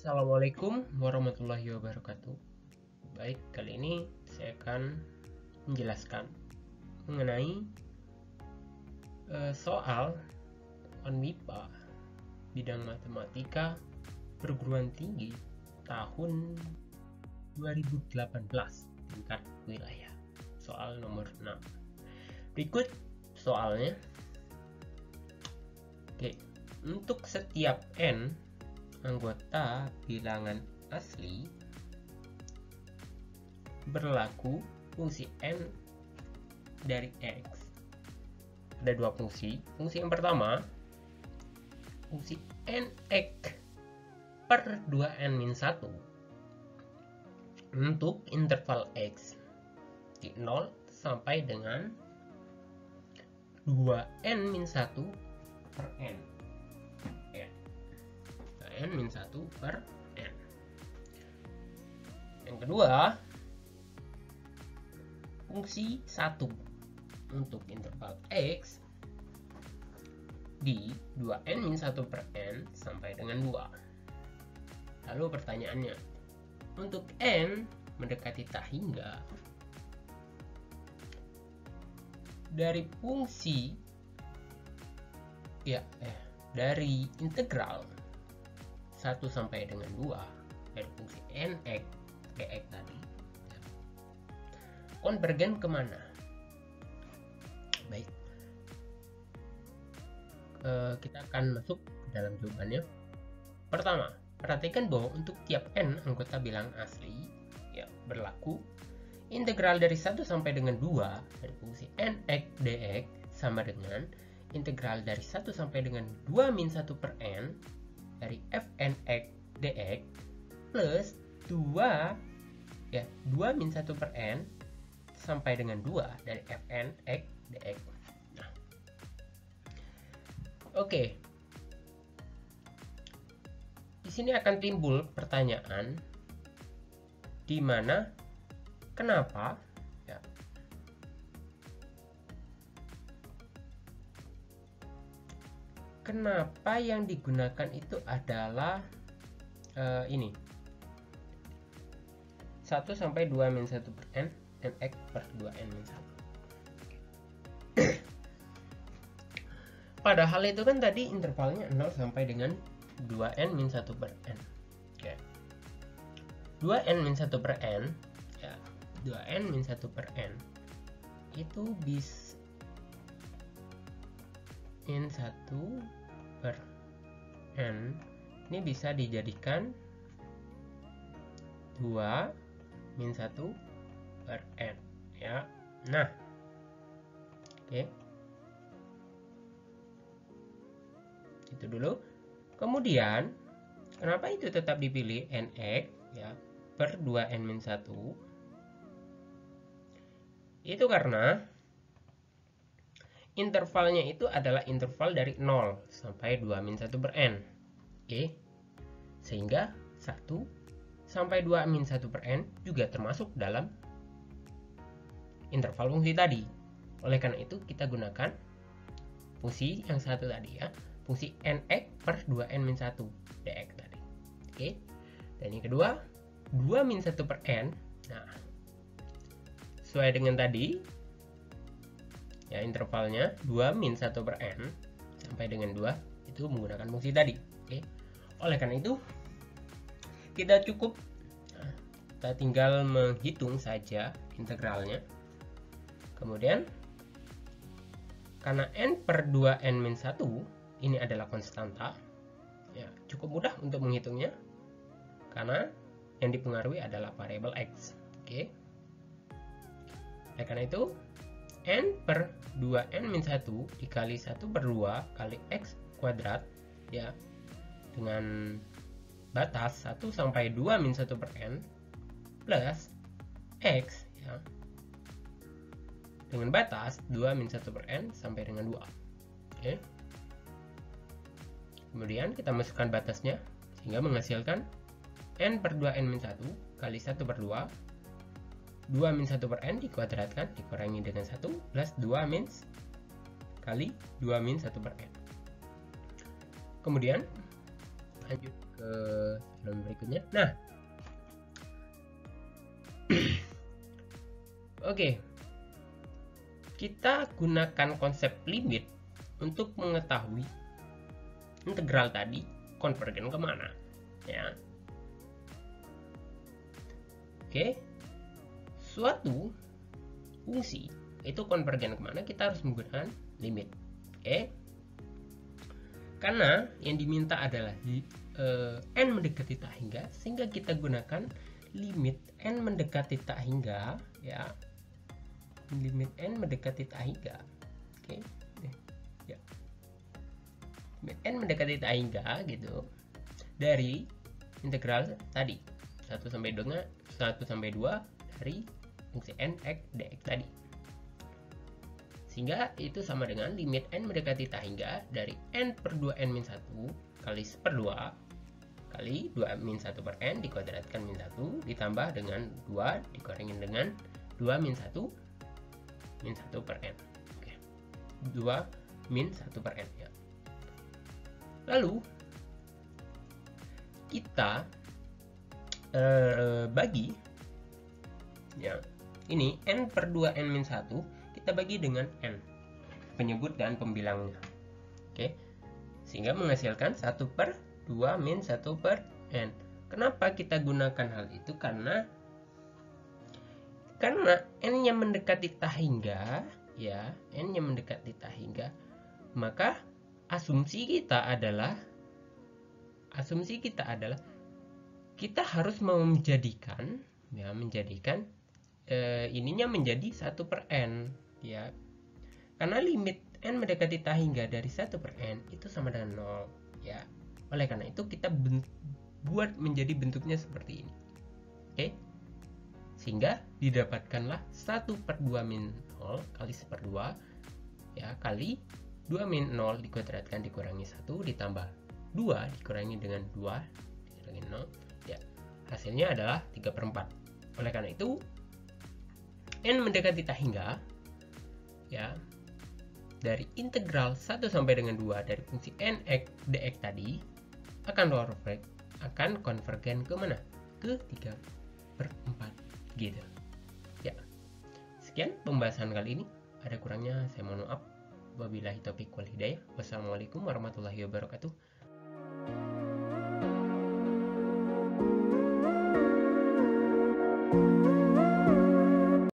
Assalamualaikum warahmatullahi wabarakatuh. Baik, kali ini saya akan menjelaskan mengenai soal MIPA bidang matematika perguruan tinggi tahun 2018 tingkat wilayah. Soal nomor 6. Berikut soalnya. Oke, untuk setiap n anggota bilangan asli berlaku fungsi n dari x. Ada dua fungsi. Fungsi yang pertama, fungsi nx per 2n-1 untuk interval x di 0 sampai dengan 2n-1 per n. n-1 per n. Yang kedua, fungsi 1 untuk interval x di 2n-1 per n sampai dengan 2. Lalu pertanyaannya, untuk n mendekati tak hingga, dari fungsi dari integral 1 sampai dengan 2 dari fungsi nx dx tadi konvergen kemana? Baik, kita akan masuk ke dalam jawabannya. Pertama, perhatikan bahwa untuk tiap n anggota bilangan asli berlaku integral dari 1 sampai dengan 2 dari fungsi nx dx sama dengan integral dari 1 sampai dengan 2-1 per n dari fnx dx plus 2 2-1 per n sampai dengan 2 dari fnx dx. Nah, oke. Di sini akan timbul pertanyaan di mana kenapa kenapa yang digunakan itu adalah ini 1 sampai 2-1 per n nx per 2n-1. Padahal itu kan tadi intervalnya 0 sampai dengan 2n-1 per n. Oke. 2n-1 per n 2n-1 per n itu bisa n1 per n ini bisa dijadikan 2-1 per n ya. Nah, oke. Itu dulu. Kemudian kenapa itu tetap dipilih nx per 2n-1? Itu karena intervalnya itu adalah interval dari 0 sampai 2-1 per n. Oke. Sehingga 1 sampai 2-1 per n juga termasuk dalam interval fungsi tadi. Oleh karena itu kita gunakan fungsi yang satu tadi fungsi nx per 2n-1 dx tadi. Oke. Dan yang kedua, 2-1 per n. Nah, sesuai dengan tadi intervalnya 2-1 per n sampai dengan 2 itu menggunakan fungsi tadi. Oke. Oleh karena itu kita tinggal menghitung saja integralnya. Kemudian karena n per 2n-1 ini adalah konstanta, cukup mudah untuk menghitungnya karena yang dipengaruhi adalah variabel x. Oke. Oleh karena itu n per 2n-1 dikali 1 per 2 kali x kuadrat dengan batas 1 sampai 2-1 per n plus x dengan batas 2-1 per n sampai dengan 2. Oke. Kemudian kita masukkan batasnya sehingga menghasilkan n per 2n-1 kali 1 per 2 2-1 per n dikuadratkan dikurangi dengan 1 plus 2 kali 2-1 per n. Kemudian lanjut ke halaman berikutnya. Nah, oke. Kita gunakan konsep limit untuk mengetahui integral tadi konvergen kemana, ya. Oke, suatu fungsi itu konvergen kemana, kita harus menggunakan limit. Oke, karena yang diminta adalah n mendekati tak hingga, sehingga kita gunakan limit n mendekati tak hingga, ya. Limit n mendekati tak hingga. Oke, ya. Limit n mendekati tak hingga gitu dari integral tadi 1 sampai 2 dari fungsi n x dx tadi. Sehingga itu sama dengan limit n mendekati tak hingga dari n per 2n min 1 kali 1/2 kali 2 min 1 per n dikuadratkan min 1 ditambah dengan 2 dikurangin dengan 2 min 1 min 1 per n. Oke. 2 min 1 per n, ya. Lalu kita bagi, ya, ini n per 2n min 1 kita bagi dengan n penyebut dan pembilangnya. Oke, sehingga menghasilkan 1 per 2 min 1 per n. Kenapa kita gunakan hal itu? Karena n-nya mendekati tak hingga, ya, n-nya mendekati tak hingga, maka asumsi kita adalah kita harus menjadikan, ya, ininya menjadi 1 per n, ya. Karena limit n mendekati tak hingga dari 1 per n itu sama dengan 0, ya. Oleh karena itu kita buat menjadi bentuknya seperti ini. Oke. Sehingga didapatkanlah 1 per 2 min 0 kali 1/2, ya, kali 2 min 0 dikuadratkan dikurangi 1 ditambah 2 dikurangi dengan 2 dikurangi 0, ya, hasilnya adalah 3/4. Oleh karena itu n mendekati tak hingga, ya, dari integral 1 sampai dengan 2 dari fungsi n x dx tadi akan konvergen ke mana? Ke 3/4 gitu, ya. Sekian pembahasan kali ini. Ada kurangnya saya mohon maaf. Wabillahi taufiq wal hidayah. Wassalamualaikum warahmatullahi wabarakatuh.